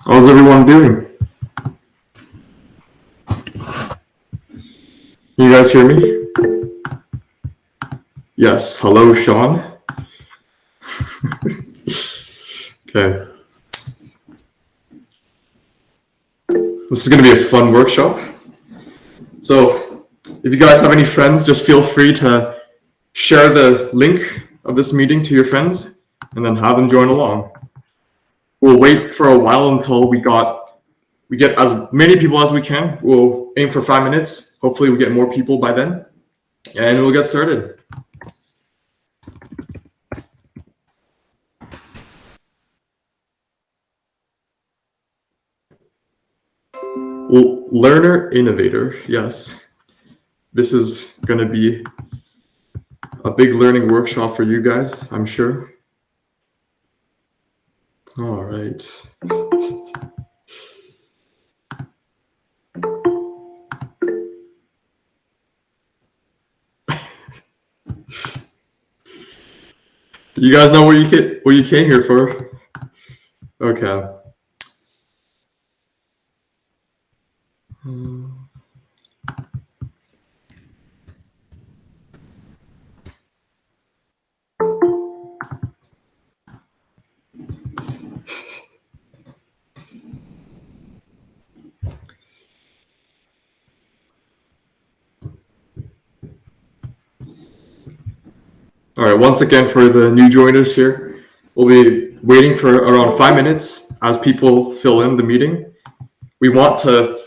How's everyone doing? Can you guys hear me? Yes. Hello, Sean. Okay. This is going to be a fun workshop. So, if you guys have any friends, just feel free to share the link of this meeting to your friends and then have them join along. We'll wait for a while until we get as many people as we can. We'll aim for 5 minutes. Hopefully we get more people by then. And we'll get started. Learner innovator, yes. This is going to be a big learning workshop for you guys, I'm sure. All right. You guys know what you came here for? Okay. All right, once again, for the new joiners here, we'll be waiting for around 5 minutes as people fill in the meeting. We want to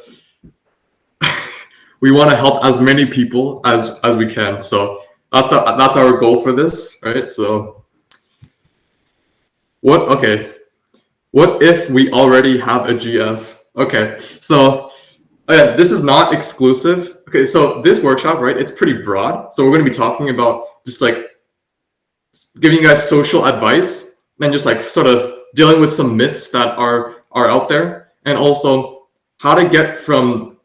help as many people as we can. So that's our goal for this, right? So what if we already have a GF? Okay, so this is not exclusive. Okay, so this workshop, right, it's pretty broad. So we're going to be talking about just like giving you guys social advice and just like sort of dealing with some myths that are out there, and also how to get from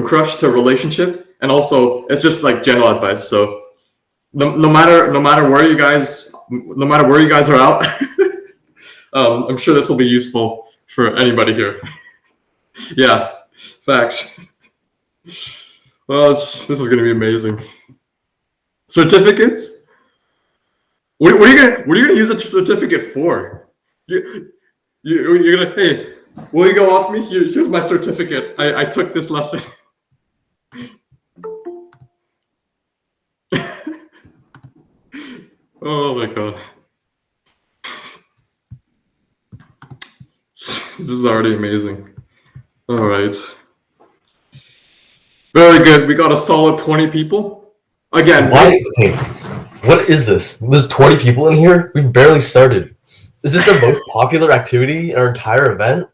crush to relationship, and also it's just like general advice. So no matter where you guys are out, I'm sure this will be useful for anybody here. Yeah, facts. Well, this is gonna be amazing. Certificates? What are you gonna use a certificate for? You're gonna, hey, will you go off me? Here's my certificate. I took this lesson. Oh my god. This is already amazing. All right. Very good. We got a solid 20 people. Again. Why? Okay. What is this? There's 20 people in here? We've barely started. Is this the most popular activity in our entire event?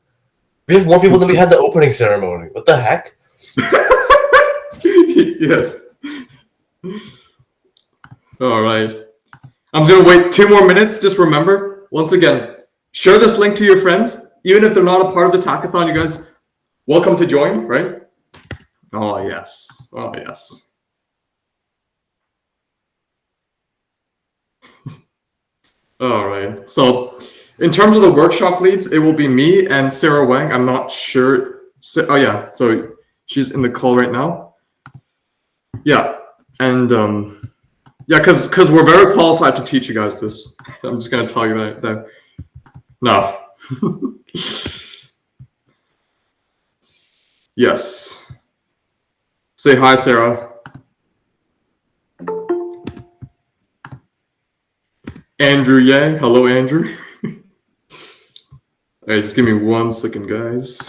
We have more people than we had the opening ceremony. What the heck? Yes. All right. I'm going to wait 2 more minutes. Just remember, once again, share this link to your friends. Even if they're not a part of the Hackathon, you guys, welcome to join, right? Oh, yes. Oh, yes. All right. So in terms of the workshop leads, it will be me and Sarah Wang. I'm not sure. Oh, yeah. So she's in the call right now. Yeah. And yeah, because we're very qualified to teach you guys this. I'm just going to tell you that. No. Yes. Say hi, Sarah. Andrew Yang. Hello, Andrew. All right, just give me 1 second, guys.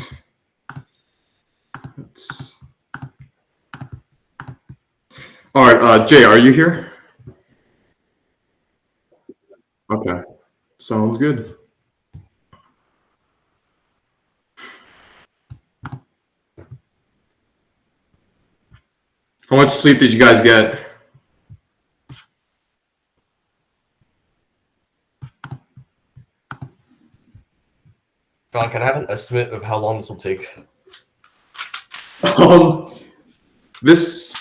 All right, Jay, are you here? Okay, sounds good. How much sleep did you guys get? John, can I have an estimate of how long this will take? This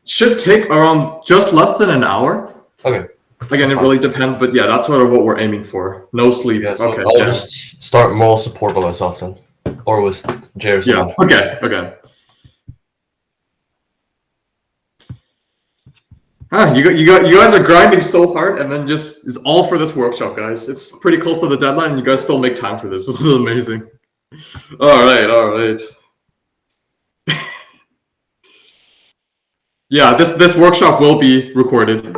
should take around just less than an hour. Okay. Again, it really depends, but yeah, that's sort of what we're aiming for. No sleep. Yeah, so Okay. I'll Yeah. just start moral support by myself then, or with Jay or someone. Yeah. Okay. Okay. You guys are grinding so hard, and then just it's all for this workshop, guys. It's pretty close to the deadline, and you guys still make time for this. This is amazing. All right. All right. Yeah, this workshop will be recorded.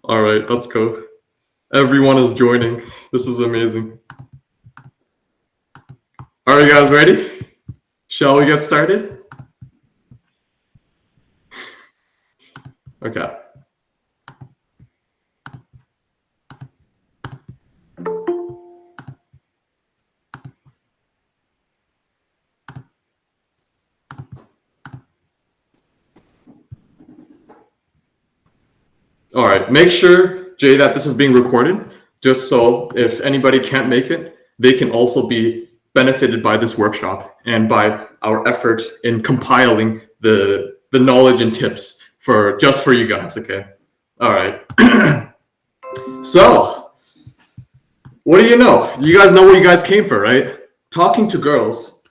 All right, let's go. Everyone is joining. This is amazing. Are you guys ready? Shall we get started? Okay. All right, make sure, Jay, that this is being recorded, just so if anybody can't make it, they can also be benefited by this workshop and by our effort in compiling the knowledge and tips for just for you guys, okay? All right. So, what do you know? You guys know what you guys came for, right? Talking to girls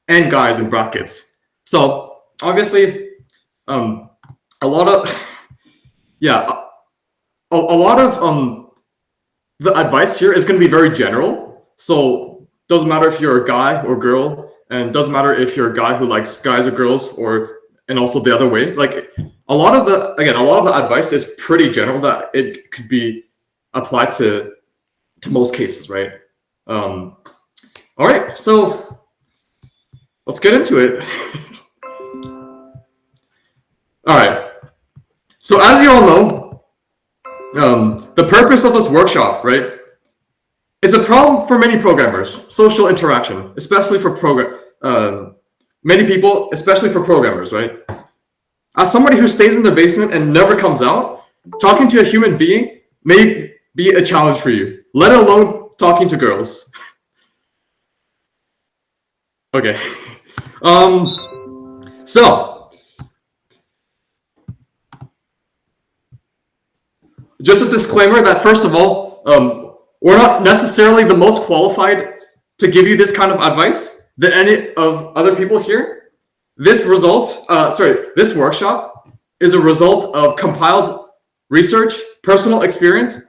and guys in brackets. So, obviously, a lot of, yeah, a lot of the advice here is going to be very general. So doesn't matter if you're a guy or girl, and doesn't matter if you're a guy who likes guys or girls, or and also the other way. Like a lot of the advice is pretty general that it could be applied to most cases, right? All right, so let's get into it. All right. So as you all know, the purpose of this workshop, right? It's a problem for many programmers, social interaction, especially for many people, especially for programmers, right? As somebody who stays in the basement and never comes out, talking to a human being may be a challenge for you, let alone talking to girls. Okay. So, just a disclaimer that first of all, we're not necessarily the most qualified to give you this kind of advice than any of other people here. This workshop is a result of compiled research, personal experience,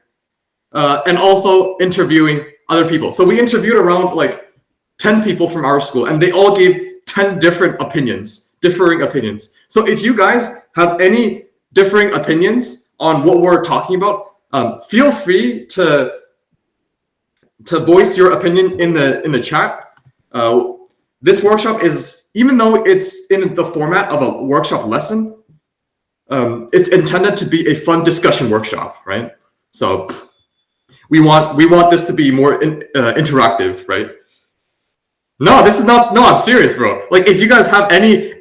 and also interviewing other people. So we interviewed around like 10 people from our school, and they all gave 10 different opinions, differing opinions. So if you guys have any differing opinions on what we're talking about, feel free to voice your opinion in the chat. This workshop is, even though it's in the format of a workshop lesson, it's intended to be a fun discussion workshop, right? So we want this to be more interactive, right? No, this is not. No, I'm serious, bro. Like, if you guys have any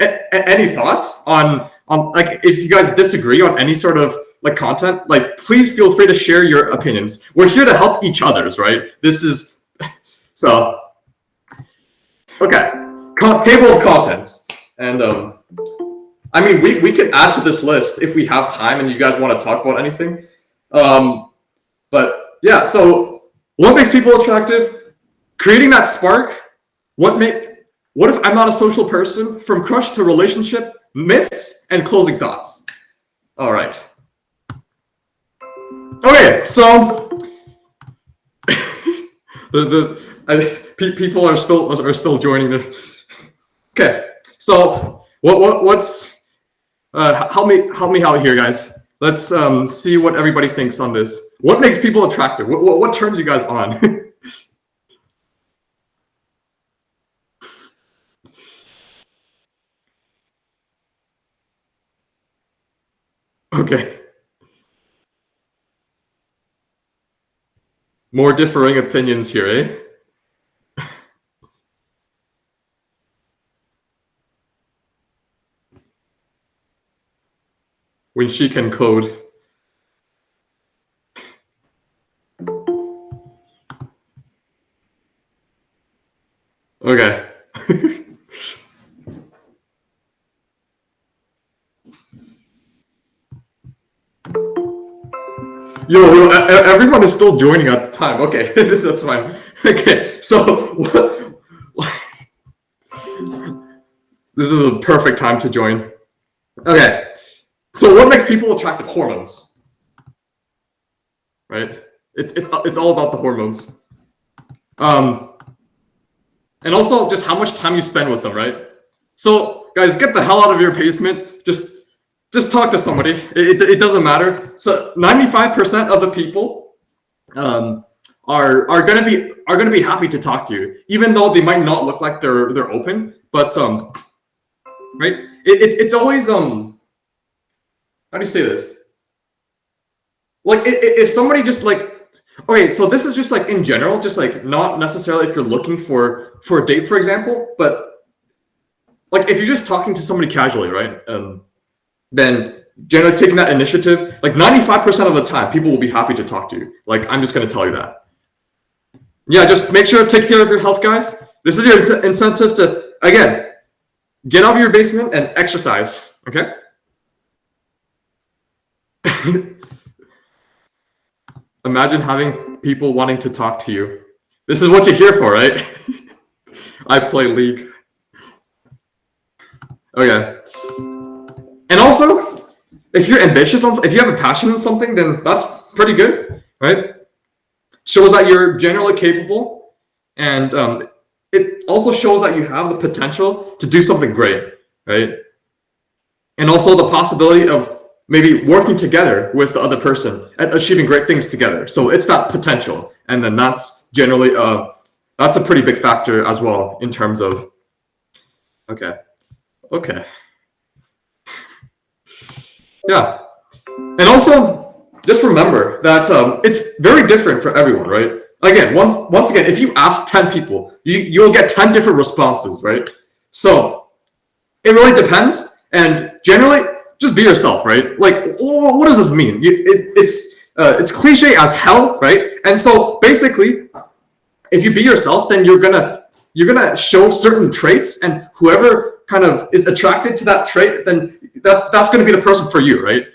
thoughts on like, if you guys disagree on any sort of like content, like, please feel free to share your opinions. We're here to help each other's, right? This is so okay. Table of contents, and I mean, we can add to this list if we have time and you guys want to talk about anything. But yeah, so what makes people attractive? Creating that spark. What if I'm not a social person? From crush to relationship, myths, and closing thoughts. All right. Okay, so people are still joining the. Okay, so what's help me out here, guys. Let's see what everybody thinks on this. What makes people attractive? What turns you guys on? Okay. More differing opinions here, eh? When she can code. Okay. Everyone is still joining at the time. Okay, that's fine. Okay, so this is a perfect time to join. Okay, so what makes people attracted? Hormones, right? It's all about the hormones. And also just how much time you spend with them, right? So guys, get the hell out of your basement. Just talk to somebody. It doesn't matter. So 95% of the people are gonna be happy to talk to you, even though they might not look like they're open. But right? It's always how do you say this? Like if somebody just like, okay, so this is just like in general, just like not necessarily if you're looking for a date, for example, but like if you're just talking to somebody casually, right? Then generally taking that initiative, like 95% of the time, people will be happy to talk to you. Like, I'm just gonna tell you that. Yeah, just make sure to take care of your health, guys. This is your incentive to, again, get out of your basement and exercise, okay? Imagine having people wanting to talk to you. This is what you're here for, right? I play League. Okay. And also, if you're ambitious, if you have a passion in something, then that's pretty good, right? Shows that you're generally capable, and it also shows that you have the potential to do something great, right? And also the possibility of maybe working together with the other person and achieving great things together. So it's that potential, and then that's generally that's a pretty big factor as well in terms of. Okay. Yeah, and also just remember that it's very different for everyone, right? Again, once again, if you ask 10 people, you'll get 10 different responses, right? So it really depends, and generally, just be yourself, right? Like, what does this mean? It's cliche as hell, right? And so basically, if you be yourself, then you're gonna show certain traits, and whoever kind of is attracted to that trait, then that's going to be the person for you, right?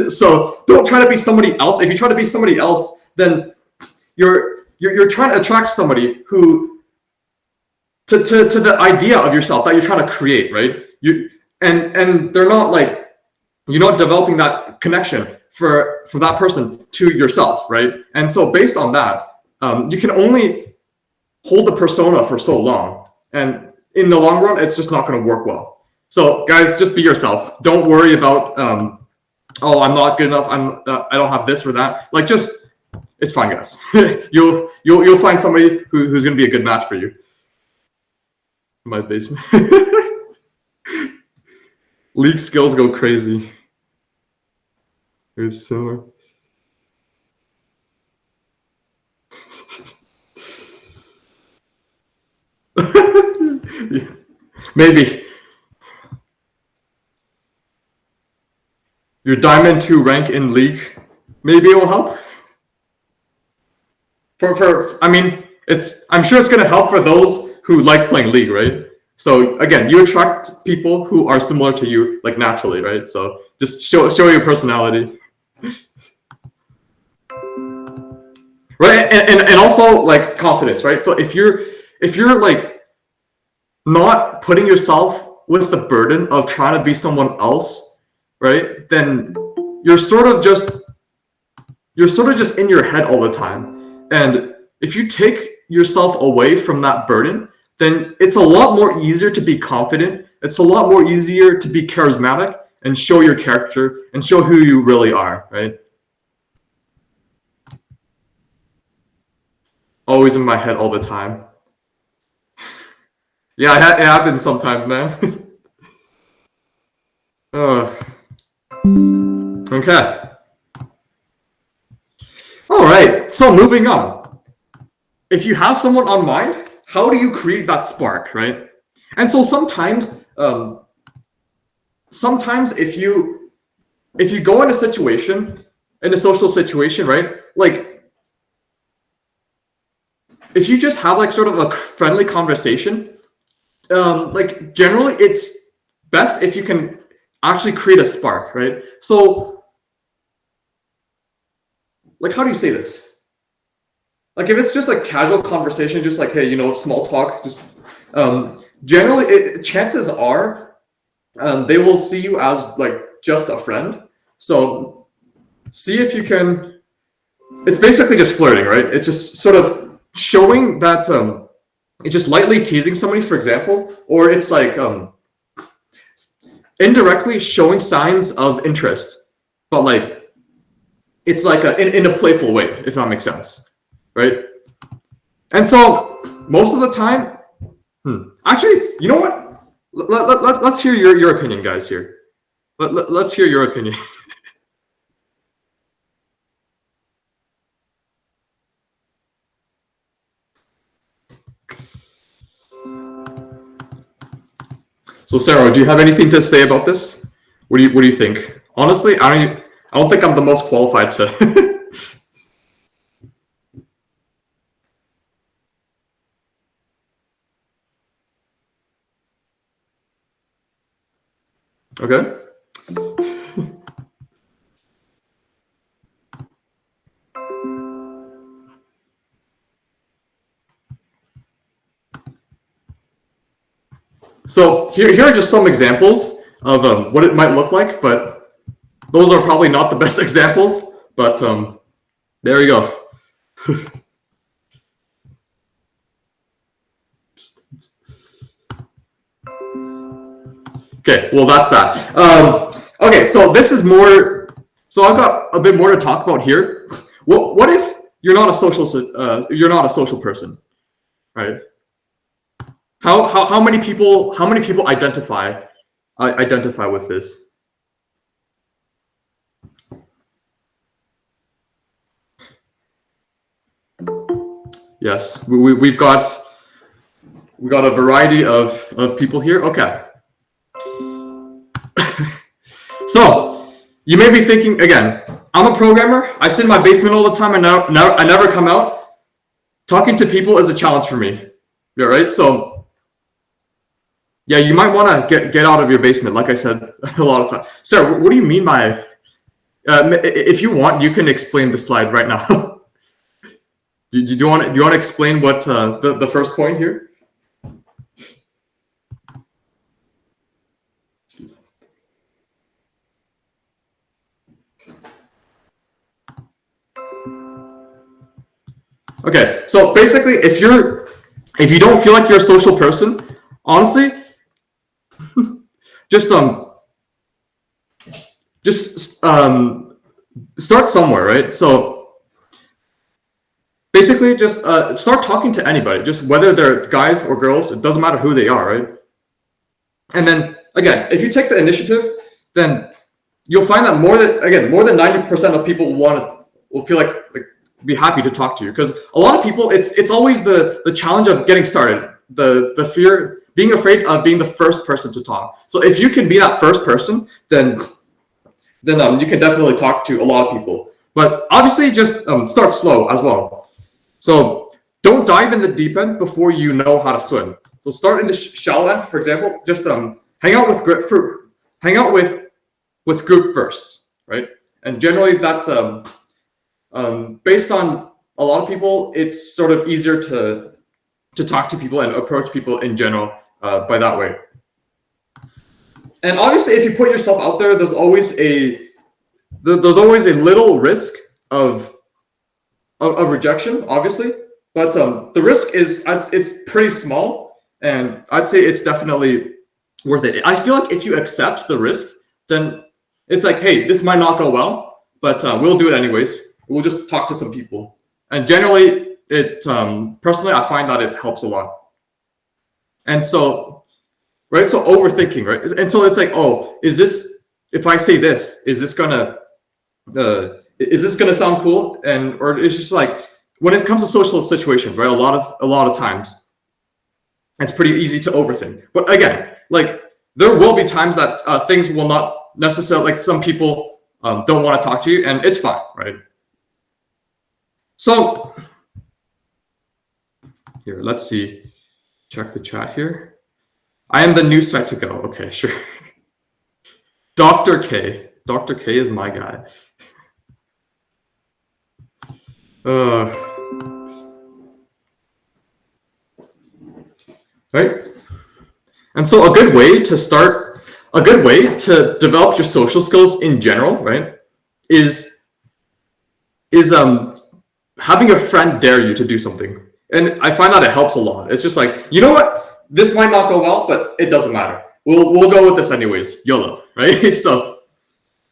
So don't try to be somebody else. If you try to be somebody else, then you're trying to attract somebody who to the idea of yourself that you're trying to create, right? And they're not like, you're not developing that connection for that person to yourself, right? And so based on that, you can only hold the persona for so long, and in the long run, it's just not going to work well. So guys, just be yourself. Don't worry about, oh, I'm not good enough. I don't have this or that. Like, just, it's fine, guys. you'll find somebody who's going to be a good match for you. My basement. League skills go crazy. It's similar. Yeah. Maybe your Diamond 2 rank in League, maybe it will help. I mean, I'm sure it's gonna help for those who like playing League, right? So again, you attract people who are similar to you, like naturally, right? So just show your personality, right? And also like confidence, right? So if you're like not putting yourself with the burden of trying to be someone else, right? Then you're sort of just in your head all the time. And if you take yourself away from that burden, then it's a lot more easier to be confident. It's a lot more easier to be charismatic and show your character and show who you really are, right? Always in my head all the time. Yeah, it happens sometimes, man. Okay. All right, so moving on. If you have someone on mind, how do you create that spark, right? And so sometimes if you go in a social situation, right? Like, if you just have like sort of a friendly conversation, like generally it's best if you can actually create a spark, right? So like, how do you say this? Like, if it's just a casual conversation, just like, hey, you know, small talk, just generally, chances are they will see you as like just a friend. So see if you can. It's basically just flirting, right? It's just sort of showing that it's just lightly teasing somebody, for example, or it's like indirectly showing signs of interest, but like it's like in a playful way, if that makes sense, right? And so most of the time, actually, you know what? Let's hear your opinion, guys. Here, let's hear your opinion. So Sarah, do you have anything to say about this? What do you think? Honestly, I don't think I'm the most qualified to. Okay. So here are just some examples of what it might look like, but those are probably not the best examples. But there you go. Okay, well that's that. Okay, so this is more. So I've got a bit more to talk about here. What if you're not a social person, right? How many people identify with this? Yes, we've got a variety of people here. Okay. So you may be thinking again, I'm a programmer. I sit in my basement all the time, and I never come out. Talking to people is a challenge for me. Yeah, right. So yeah, you might want to get out of your basement, like I said a lot of times. Sarah, what do you mean by? If you want, you can explain the slide right now. do you want to explain what the first point here? Okay, so basically, if you don't feel like you're a social person, honestly, just start somewhere, right? So basically, just start talking to anybody, just whether they're guys or girls, it doesn't matter who they are, right? And then again, if you take the initiative, then you'll find that more than 90% of people will feel like be happy to talk to you, because a lot of people it's always the challenge of getting started, the fear, being afraid of being the first person to talk. So if you can be that first person, then you can definitely talk to a lot of people. But obviously, just start slow as well. So don't dive in the deep end before you know how to swim. So start in the shallow end, for example. Just hang out with group first, right? And generally, that's based on a lot of people, it's sort of easier to talk to people and approach people in general by that way. And obviously, if you put yourself out there, there's always a little risk of rejection, obviously, but the risk it's pretty small, and I'd say it's definitely worth it. I feel like if you accept the risk, then it's like, hey, this might not go well, but we'll do it anyways. We'll just talk to some people, and generally, personally, I find that it helps a lot. And so, right, so overthinking, right, and so it's like, oh, if I say this, is this gonna sound cool? And or it's just like, when it comes to social situations, right, a lot of times it's pretty easy to overthink. But again, like, there will be times that things will not necessarily, like, some people don't want to talk to you, and it's fine, right? So here, let's see. Check the chat here. I am the new site to go. Okay, sure. Dr. K is my guy. Uh, right? And so a good way to develop your social skills in general, right, is having a friend dare you to do something. And I find that it helps a lot. It's just like, you know what? This might not go well, but it doesn't matter. We'll go with this anyways. YOLO, right? So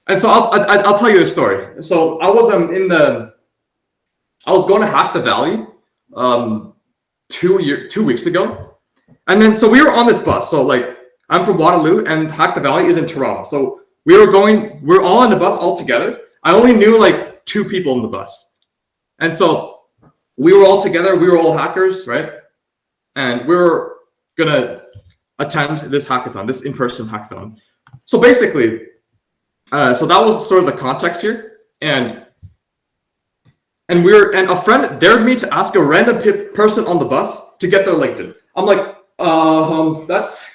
I'll tell you a story. So I was I was going to Hack the Valley 2 weeks ago, and then so we were on this bus. So like I'm from Waterloo, and Hack the Valley is in Toronto. So we're all on the bus all together. I only knew like 2 people in the bus, and so we were all together. We were all hackers, right? And we were gonna attend this hackathon, this in-person hackathon. So basically, so that was sort of the context here, and a friend dared me to ask a random person on the bus to get their LinkedIn. I'm like, that's,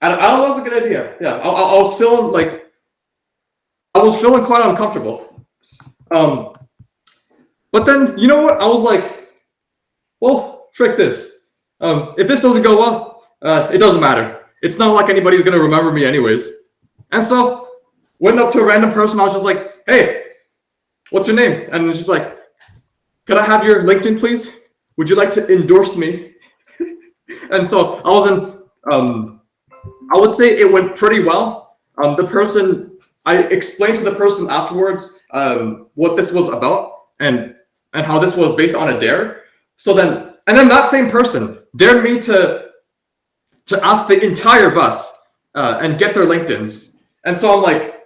I don't know, that's a good idea. Yeah, I was feeling quite uncomfortable. But then, you know what? I was like, well, frick this. If this doesn't go well, it doesn't matter. It's not like anybody's gonna remember me anyways. And so, went up to a random person. I was just like, hey, what's your name? And it's just like, could I have your LinkedIn, please? Would you like to endorse me? And so I would say it went pretty well. I explained to the person afterwards what this was about and how this was based on a dare. And then that same person dared me to ask the entire bus and get their LinkedIns. And so I'm like,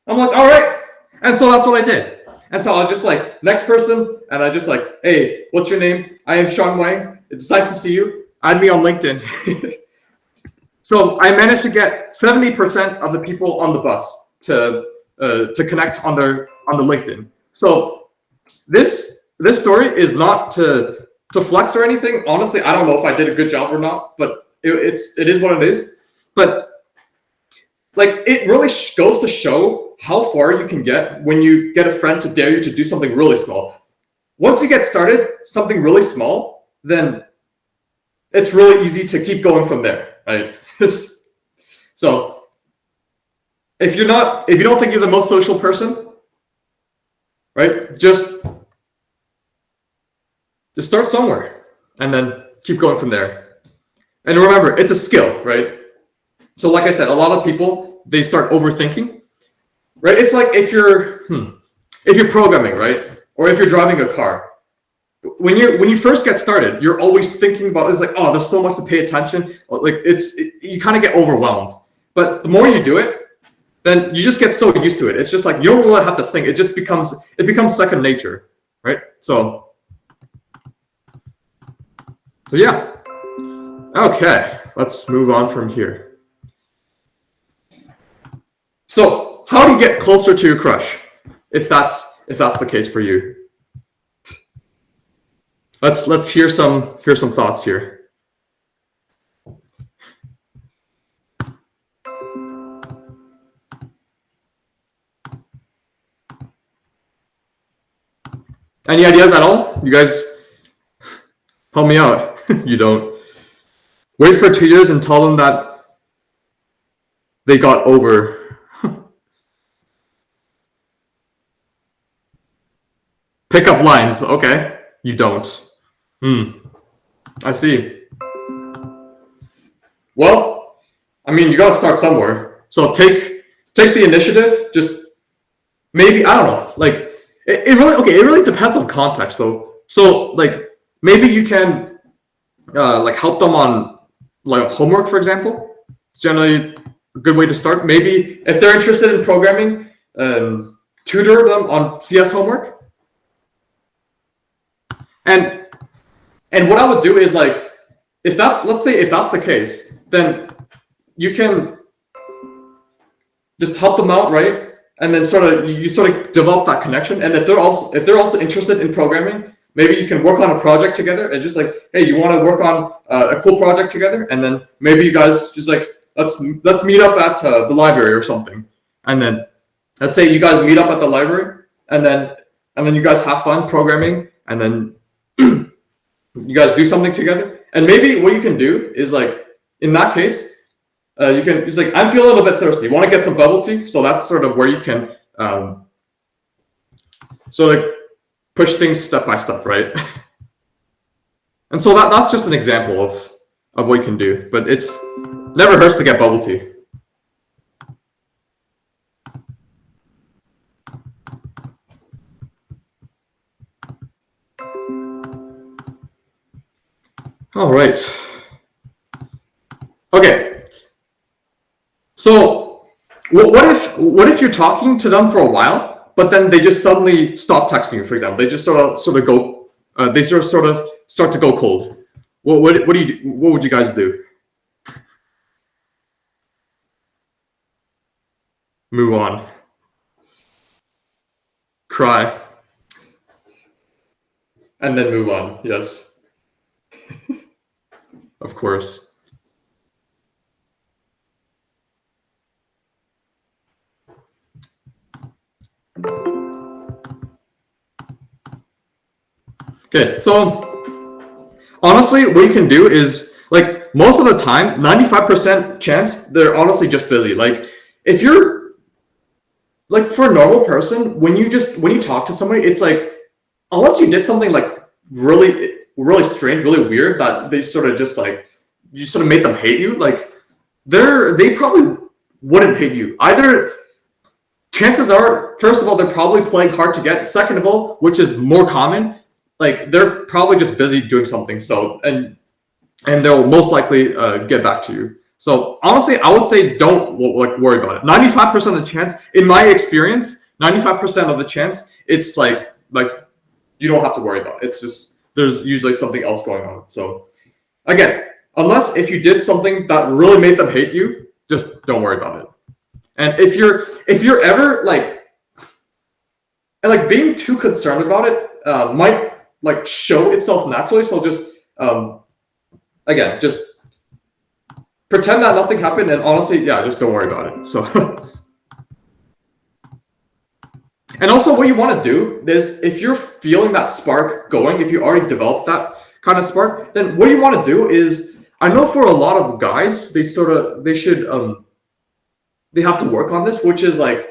all right. And so that's what I did. And so I was just like, next person. And I just like, hey, what's your name? I am Sean Wang. It's nice to see you. Add me on LinkedIn. So I managed to get 70% of the people on the bus to connect on the LinkedIn. So this story is not to flex or anything. Honestly, I don't know if I did a good job or not, but it is what it is. But like, it really goes to show how far you can get when you get a friend to dare you to do something really small. Once you get started, something really small, then it's really easy to keep going from there, right? So if you don't think you're the most social person, right, just start somewhere and then keep going from there. And remember, it's a skill, right? So like I said, a lot of people, they start overthinking, right? It's like if you're programming, right? Or if you're driving a car, when you first get started, you're always thinking about, it's like, oh, there's so much to pay attention. Like you kind of get overwhelmed. But the more you do it, then you just get so used to it. It's just like, you don't really have to think. It becomes second nature, right? So yeah. Okay, let's move on from here. So how do you get closer to your crush, if that's the case for you? Let's hear some thoughts here. Any ideas at all? You guys help me out. You don't. Wait for 2 years and tell them that they got over. Pick up lines. Okay. You don't. I see. Well, I mean, you gotta start somewhere. So take the initiative. Just maybe, I don't know. Like it really depends on context though. So like maybe you can like help them on like homework, for example. It's generally a good way to start. Maybe if they're interested in programming, tutor them on CS homework. And what I would do is like, let's say if that's the case, then you can just help them out, right? And then you sort of develop that connection. And if they're also interested in programming, maybe you can work on a project together and just like, hey, you want to work on a cool project together? And then maybe you guys just like, let's meet up at the library or something. And then let's say you guys meet up at the library, and then and then you guys have fun programming, and then you guys do something together. And maybe what you can do is like, in that case, you can, it's like, I'm feeling a little bit thirsty. You want to get some bubble tea? So that's sort of where you can sort of push things step by step, right? And so that's just an example of what you can do. But it's never hurts to get bubble tea. All right. Okay. So what if you're talking to them for a while, but then they just suddenly stop texting you, for example? They just sort of go, they sort of start to go cold. What would you guys do? Move on. Cry. And then move on. Yes. Of course. Okay, so honestly, what you can do is, like, most of the time, 95% chance they're honestly just busy. Like, if you're, like, for a normal person, when you talk to somebody, it's like, unless you did something like really, really strange, really weird, that they sort of just like, you sort of made them hate you, like, they probably wouldn't hate you. Either, chances are, first of all, they're probably playing hard to get. Second of all, which is more common, like, they're probably just busy doing something. So, and they'll most likely get back to you. So honestly, I would say don't like worry about it. 95% of the chance, in my experience, 95% of the chance, it's like you don't have to worry about it. It's just, there's usually something else going on. So again, unless if you did something that really made them hate you, just don't worry about it. And if you're ever like, and like being too concerned about it might like show itself naturally. So just again, just pretend that nothing happened, and honestly, yeah, just don't worry about it. So and also what you want to do is, if you're feeling that spark going, if you already developed that kind of spark, then what you want to do is, I know for a lot of guys, they have to work on this, which is like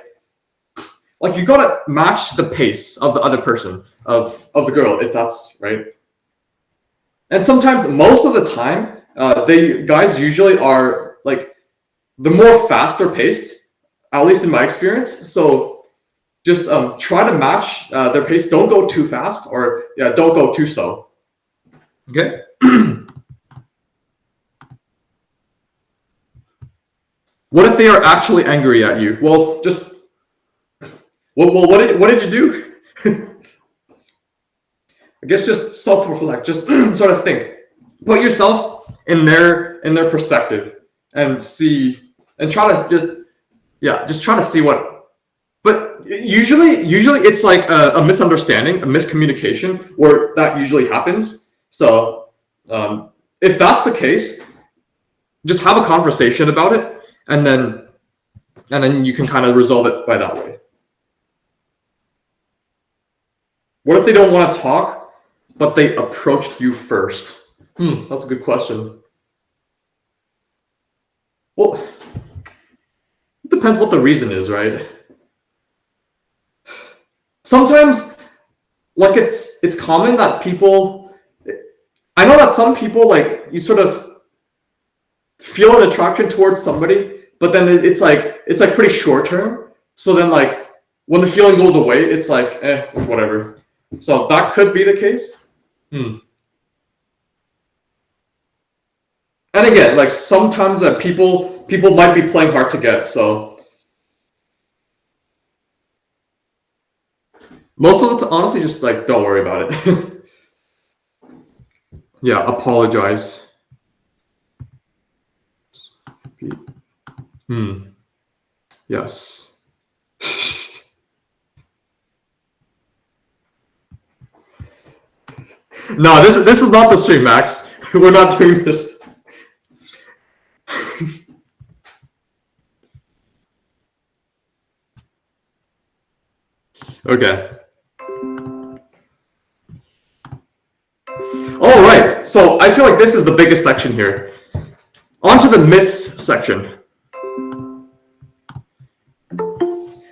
you gotta match the pace of the other person, of the girl, if that's right. And sometimes, most of the time, guys usually are like the more faster paced, at least in my experience. So just try to match their pace. Don't go too fast, or don't go too slow. Okay. What if they are actually angry at you? Well, just what did you do? I guess just self-reflect. Just sort of think. Put yourself in their perspective, and see, and try to just try to see what. But usually it's like a misunderstanding, a miscommunication, where that usually happens. So if that's the case, just have a conversation about it, and then you can kind of resolve it by that way. What if they don't want to talk, but they approached you first? That's a good question. Well, it depends what the reason is, right? Sometimes, like, it's common that people, I know that some people, like, you sort of feel an attraction towards somebody, but then it's like pretty short term. So then, like, when the feeling goes away, it's like, whatever. So that could be the case. And again, like, sometimes that people might be playing hard to get. So most of it, honestly, just like, don't worry about it. Yeah, apologize. Yes. No, this is not the stream, Max. We're not doing this. Okay. so I feel like this is the biggest section here. On to the myths section.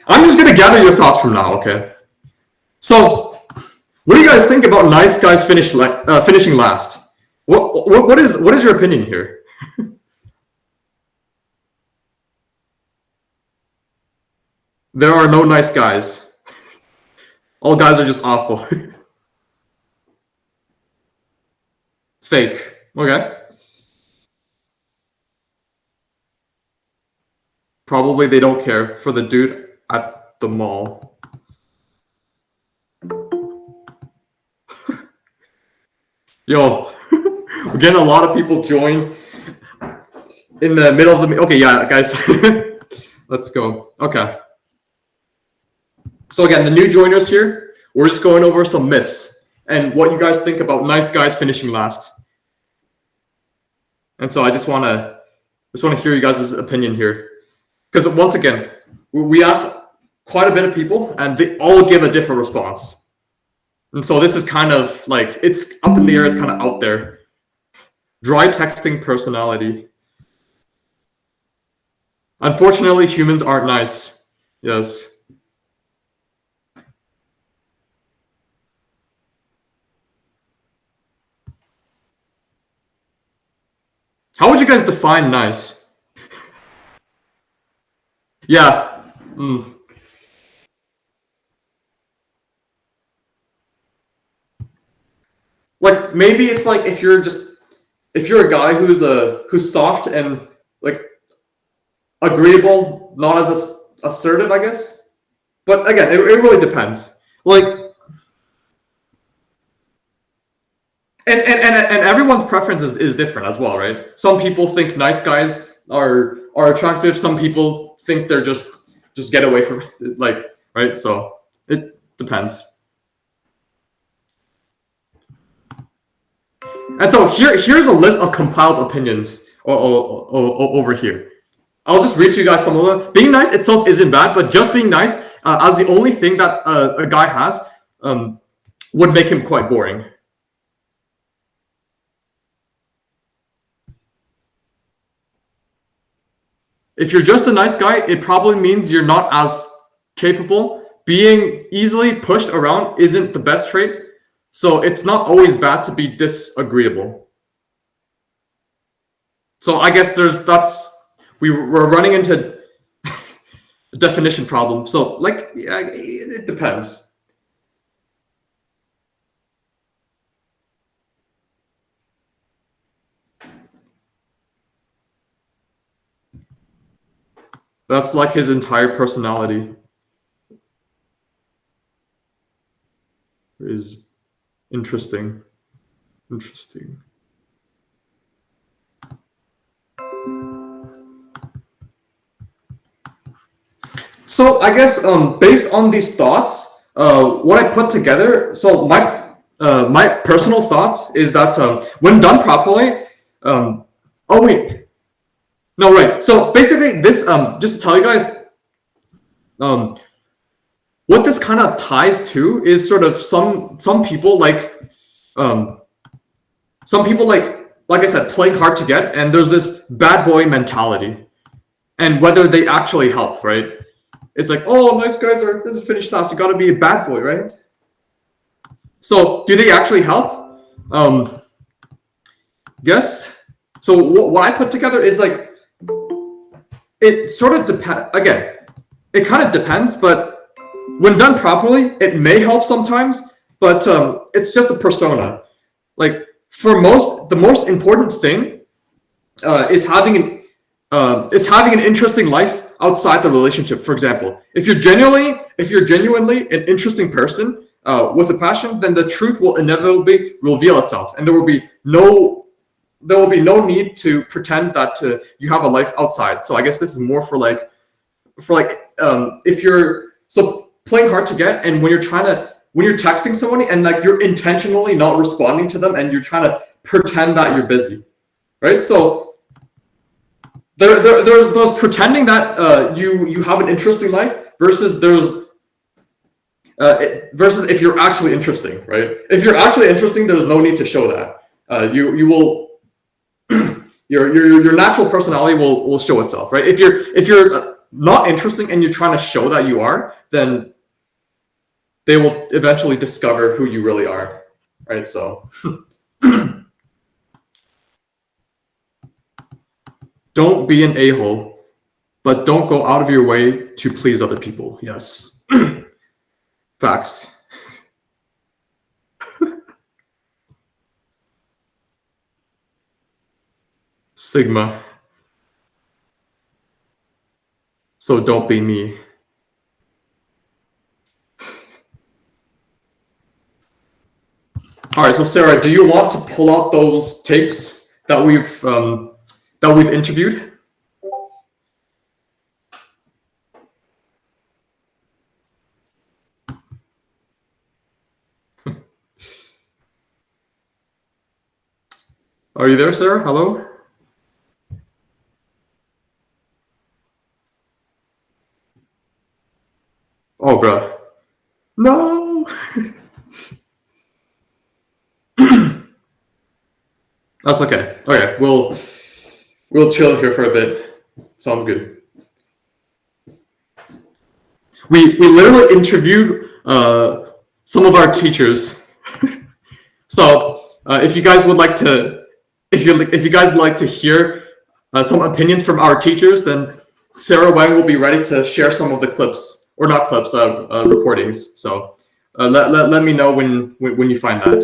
I'm just gonna gather your thoughts from now, okay? So, what do you guys think about nice guys finishing last? What is your opinion here? There are no nice guys. All guys are just awful. Fake. Okay. Probably they don't care for the dude at the mall. Yo, we're getting a lot of people join in the middle of the... Okay, yeah, guys. Let's go. Okay. So again, the new joiners here, we're just going over some myths and what you guys think about nice guys finishing last. And so I just want to hear you guys' opinion here. Because once again, we asked quite a bit of people and they all give a different response. And so this is kind of like, it's up in the air, it's kind of out there. Dry texting personality. Unfortunately, humans aren't nice. Yes. How would you guys define nice? Yeah. Like maybe it's like if you're a guy who's soft and like agreeable, not as assertive, I guess. But again, it really depends. Like, and everyone's preference is different as well, right? Some people think nice guys are attractive. Some people think they're just get away from it, like, right? So it depends. And so here's a list of compiled opinions over here. I'll just read to you guys some of them. Being nice itself isn't bad, but just being nice as the only thing that a guy has would make him quite boring. If you're just a nice guy, it probably means you're not as capable. Being easily pushed around isn't the best trait. So it's not always bad to be disagreeable. So I guess we're running into a definition problem. So like, yeah, it depends. That's like his entire personality is interesting. So I guess based on these thoughts, what I put together. So my personal thoughts is that when done properly. Oh wait. No, right. So basically, this just to tell you guys, what this kind of ties to is sort of some people like I said, playing hard to get, and there's this bad boy mentality, and whether they actually help, right? It's like, oh, nice guys this is finished last. You got to be a bad boy, right? So do they actually help? Yes. So what I put together is like, it sort of depends. Again, it kind of depends, but when done properly, it may help sometimes, but it's just a persona. Like for the most important thing is having an interesting life outside the relationship. For example, if you're genuinely an interesting person with a passion, then the truth will inevitably reveal itself, and there will be no need to pretend that you have a life outside. So I guess this is more for if you're playing hard to get, and when you're texting somebody and like you're intentionally not responding to them and you're trying to pretend that you're busy, right? So there's those pretending that you have an interesting life versus if you're actually interesting, right? If you're actually interesting, there's no need to show that. you will your natural personality will show itself, right? If you're not interesting and you're trying to show that you are, then they will eventually discover who you really are, right? So don't be an a-hole, but don't go out of your way to please other people. Yes. Facts. Sigma. So don't be me. All right, so Sarah, do you want to pull out those tapes that we've interviewed? Are you there, Sarah? Hello? Oh, bruh. No. That's okay. Okay, we'll chill here for a bit. Sounds good. We literally interviewed some of our teachers. So if you guys would like to, if you guys would like to hear some opinions from our teachers, then Sarah Wang will be ready to share some of the clips, or not clips, recordings. So let me know when you find that.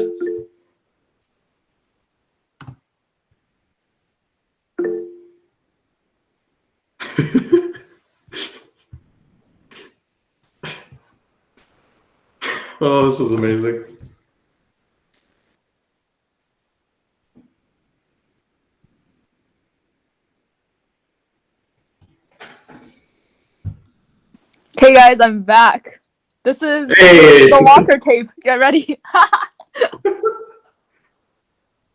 Oh, this is amazing. Okay, guys, I'm back. This is Hey. the Walker tape. Get ready.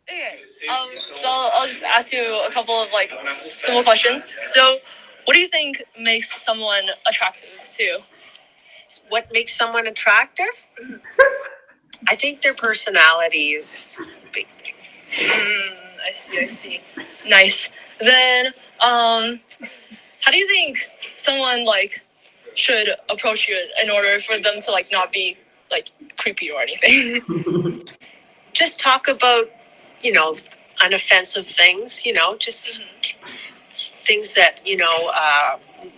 Okay, so I'll just ask you a couple of like simple questions. So, what do you think makes someone attractive to you? What makes someone attractive? I think their personality is a big thing. I see. Nice. Then, how do you think someone like should approach you in order for them to like not be like creepy or anything? Just talk about, unoffensive things, just things that,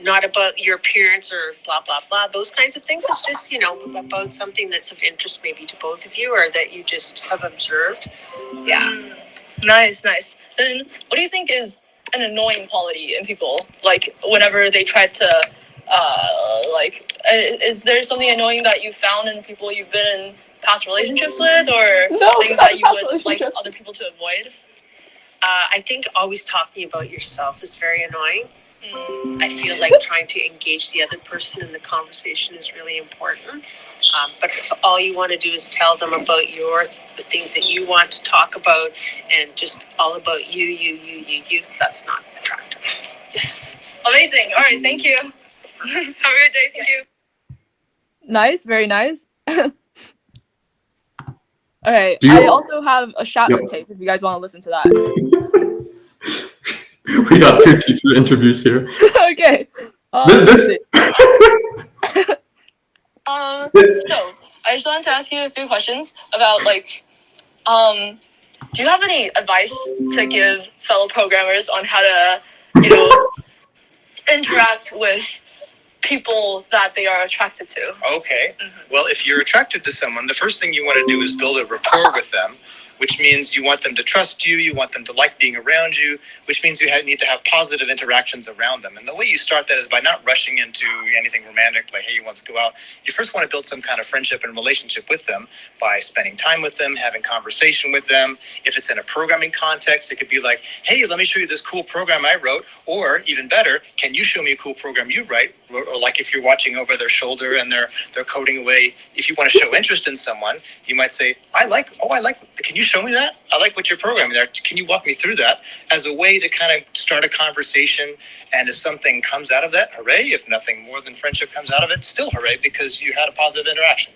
not about your appearance or blah, blah, blah. Those kinds of things. It's just, about something that's of interest maybe to both of you or that you just have observed. Yeah. Nice. Then what do you think is an annoying quality in people? Like whenever they try to, is there something annoying that you found in people you've been in past relationships with, or things that you would like other people to avoid? I think always talking about yourself is very annoying. I feel like trying to engage the other person in the conversation is really important. But if all you want to do is tell them about the things that you want to talk about and just all about you, that's not attractive. Yes. Amazing. All right. Thank you. Have a good day. Thank you. Nice. Very nice. Okay. I also have a Chapman tape if you guys want to listen to that. We got 2 teacher interviews here. Okay. So I just wanted to ask you a few questions about like, do you have any advice to give fellow programmers on how to, interact with people that they are attracted to? Okay. Well, if you're attracted to someone, the first thing you want to do is build a rapport with them, which means you want them to trust you, you want them to like being around you, which means you need to have positive interactions around them. And the way you start that is by not rushing into anything romantic, like, hey, let's go out. You first want to build some kind of friendship and relationship with them by spending time with them, having conversation with them. If it's in a programming context, it could be like, hey, let me show you this cool program I wrote. Or even better, can you show me a cool program you write? Or like if you're watching over their shoulder and they're coding away, if you want to show interest in someone, you might say, can you show me that? I like what you're programming there. Can you walk me through that? As a way to kind of start a conversation. And if something comes out of that, hooray. If nothing more than friendship comes out of it, still hooray, because you had a positive interaction.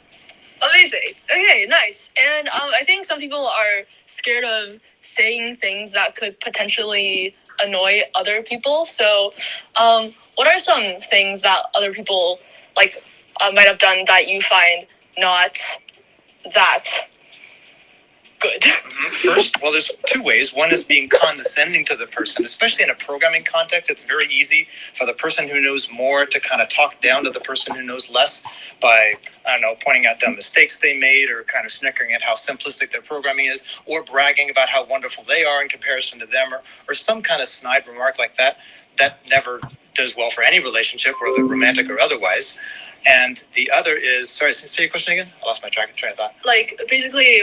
Amazing. Okay, nice. And I think some people are scared of saying things that could potentially annoy other people. So, what are some things that other people like might have done that you find not that good? First, well, there's two ways. One is being condescending to the person, especially in a programming context. It's very easy for the person who knows more to kind of talk down to the person who knows less by, I don't know, pointing out dumb mistakes they made or kind of snickering at how simplistic their programming is or bragging about how wonderful they are in comparison to them or some kind of snide remark like that. That never does well for any relationship, whether romantic or otherwise. And the other is, sorry, say your question again? I lost my train of thought. Like, basically,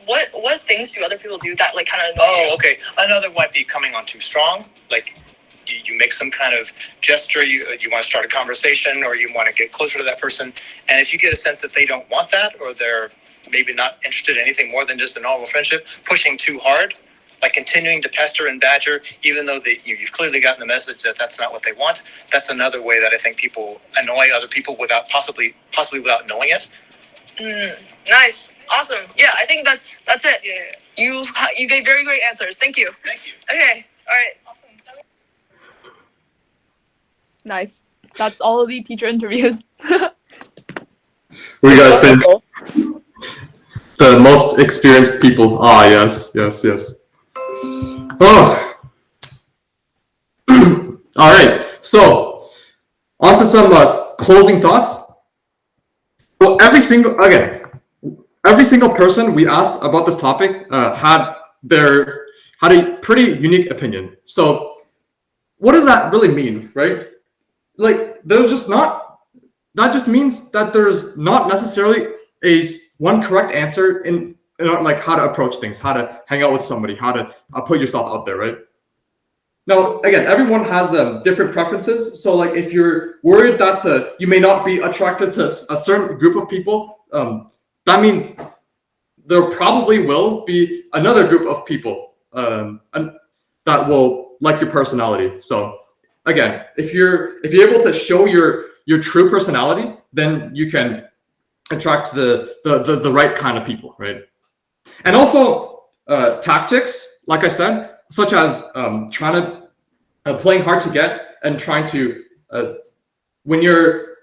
what things do other people do that like kind of? Oh, okay. Another might be coming on too strong. Like you make some kind of gesture. You want to start a conversation, or you want to get closer to that person. And if you get a sense that they don't want that, or they're maybe not interested in anything more than just a normal friendship, pushing too hard, like continuing to pester and badger, even though you've clearly gotten the message that that's not what they want. That's another way that I think people annoy other people without possibly without knowing it. Nice. Awesome. Yeah, I think that's it. Yeah. You gave very great answers. Thank you. Thank you. Okay. All right. Awesome. Nice. That's all of the teacher interviews. What do you guys think? The most experienced people. Ah, yes. Oh. All right. So, on to some closing thoughts. Well, every single person we asked about this topic had a pretty unique opinion. So, what does that really mean, right? Like, that just means that there's not necessarily one correct answer in like how to approach things, how to hang out with somebody, how to put yourself out there, right? Now, again, everyone has different preferences. So, like, if you're worried that you may not be attracted to a certain group of people, that means there probably will be another group of people that will like your personality. So, again, if you're able to show your true personality, then you can attract the right kind of people, right? And also tactics, like I said, such as playing hard to get and trying to when you're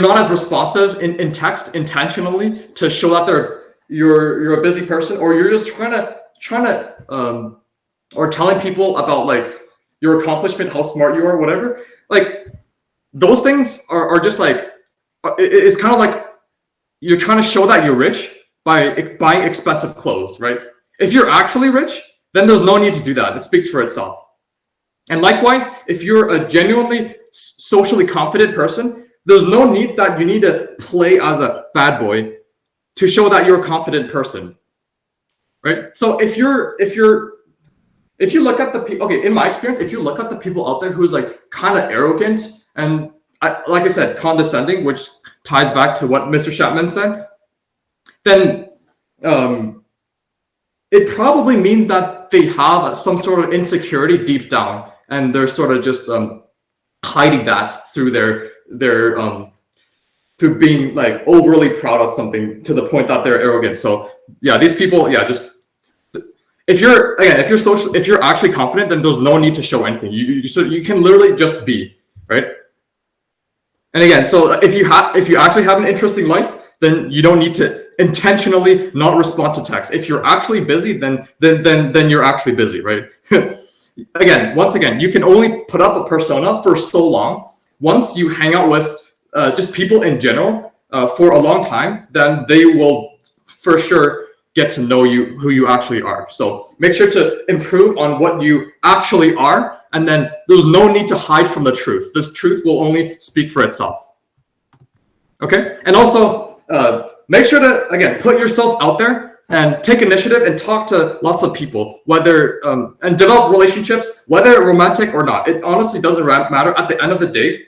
not as responsive in text intentionally to show that you're a busy person, or you're just trying to or telling people about like your accomplishment, how smart you are, whatever. Like those things are just like it's kind of like you're trying to show that you're rich by buying expensive clothes, right? If you're actually rich, then there's no need to do that. It speaks for itself. And likewise, if you're a genuinely socially confident person, there's no need that you need to play as a bad boy to show that you're a confident person, right? So if you look at the people, okay, in my experience, if you look at the people out there who's like kind of arrogant and like I said, condescending, which ties back to what Mr. Chapman said, then it probably means that they have some sort of insecurity deep down, and they're sort of just hiding that through their through being like overly proud of something to the point that they're arrogant. So yeah, these people, yeah, just if you're actually confident, then there's no need to show anything. You can literally just be, right? And again, so if you actually have an interesting life, then you don't need to intentionally not respond to text. If you're actually busy, then you're actually busy, right? Once again, you can only put up a persona for so long. Once you hang out with just people in general for a long time, then they will for sure get to know you, who you actually are. So make sure to improve on what you actually are, and then there's no need to hide from the truth. This truth will only speak for itself. Okay? And also, make sure to, again, put yourself out there and take initiative and talk to lots of people, whether, and develop relationships, whether romantic or not. It honestly doesn't matter. At the end of the day,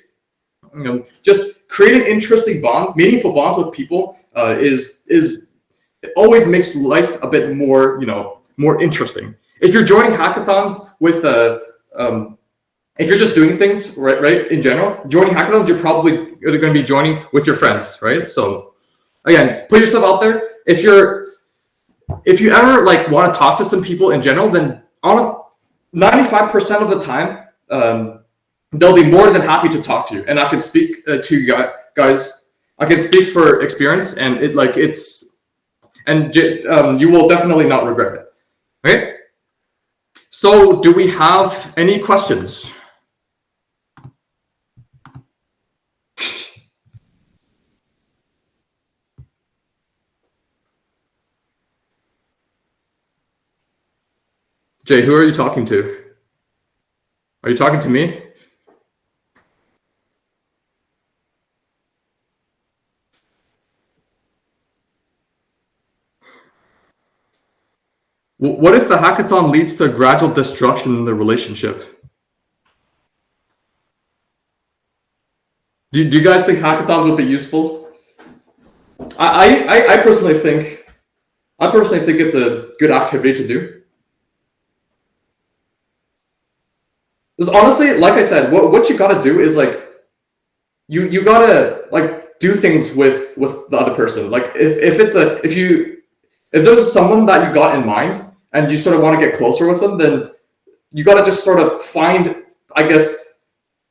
just creating interesting bonds, meaningful bonds with people it always makes life a bit more, more interesting. If you're joining hackathons with if you're just doing things right in general, joining hackathons, you're probably going to be joining with your friends, right? So again, put yourself out there. If you ever like want to talk to some people in general, then 95% of the time, they'll be more than happy to talk to you. And I can speak to you guys. I can speak for experience, and you will definitely not regret it. Okay. So, do we have any questions? Jay, who are you talking to? Are you talking to me? What if the hackathon leads to gradual destruction in the relationship? Do you guys think hackathons would be useful? I personally think it's a good activity to do. Because honestly, like I said, what you gotta do is like you gotta like do things with the other person. Like if there's someone that you got in mind and you sort of want to get closer with them, then you gotta just sort of find, I guess,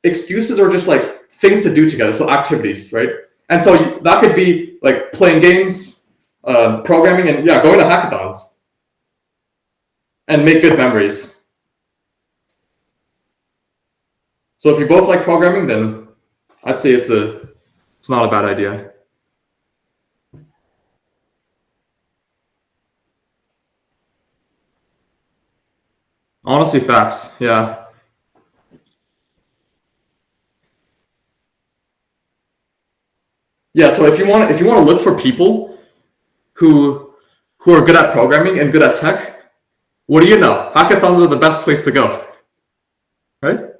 excuses or just like things to do together. So activities, right? And so that could be like playing games, programming, and yeah, going to hackathons and make good memories. So if you both like programming, then I'd say it's not a bad idea. Honestly, facts. Yeah. Yeah. So if you want to look for people who are good at programming and good at tech, what do you know? Hackathons are the best place to go, right?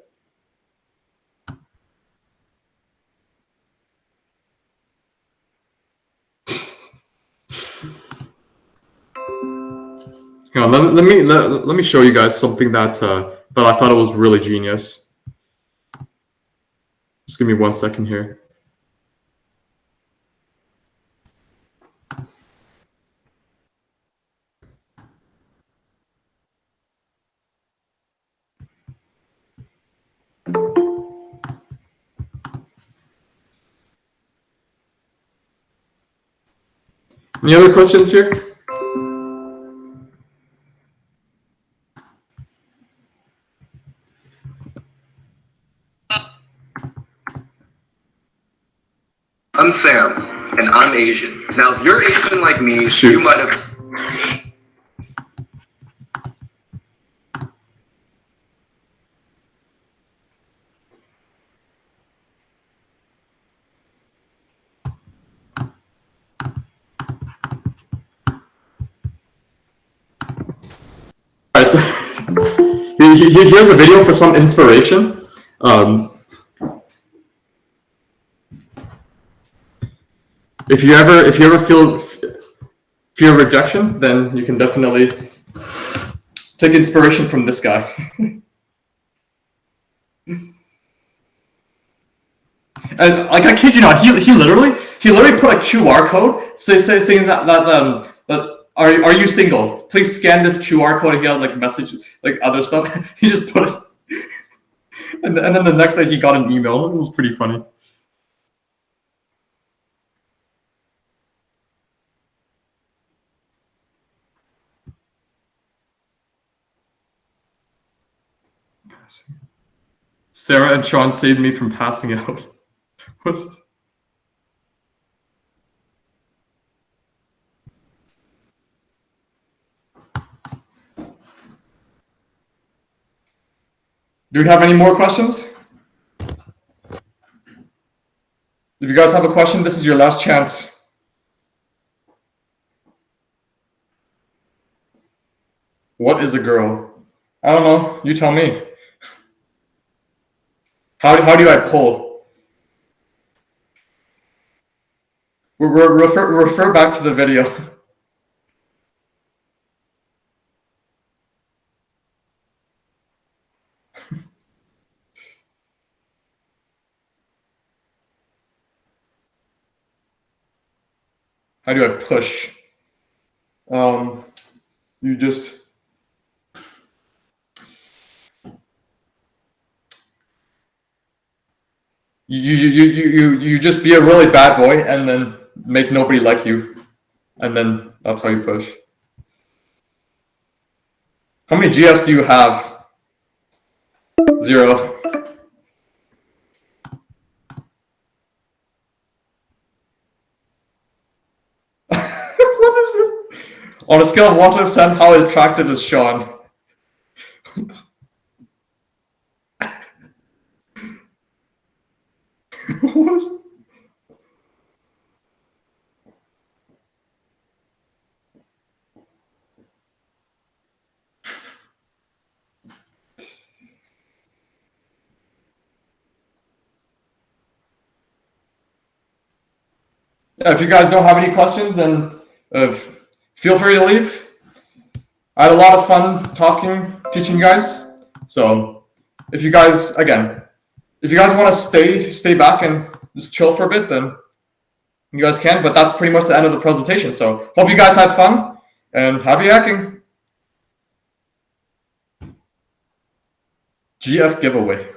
Hang on, let me show you guys something that I thought it was really genius. Just give me 1 second here. Any other questions here? I'm Sam, and I'm Asian. Now, if you're Asian like me, you might have... Alright, so here's a video for some inspiration. If you ever feel fear of rejection, then you can definitely take inspiration from this guy. And like I kid you not, he literally put a QR code saying that are you single? Please scan this QR code. And he had like message like other stuff. He just put it, and then the next day he got an email. It was pretty funny. Sarah and Sean saved me from passing out. Do we have any more questions? If you guys have a question, this is your last chance. What is a girl? I don't know. You tell me. How do I pull? Refer back to the video. How do I push? You just you just be a really bad boy and then make nobody like you, and then that's how you push. How many GS do you have? 0. What is it? On a scale of 1 to 10, how attractive is Sean? What is it? Yeah, if you guys don't have any questions, then feel free to leave. I had a lot of fun teaching you guys. So if you guys, again, if you guys want to stay back and just chill for a bit, then you guys can. But that's pretty much the end of the presentation. So hope you guys had fun and happy hacking. GF giveaway.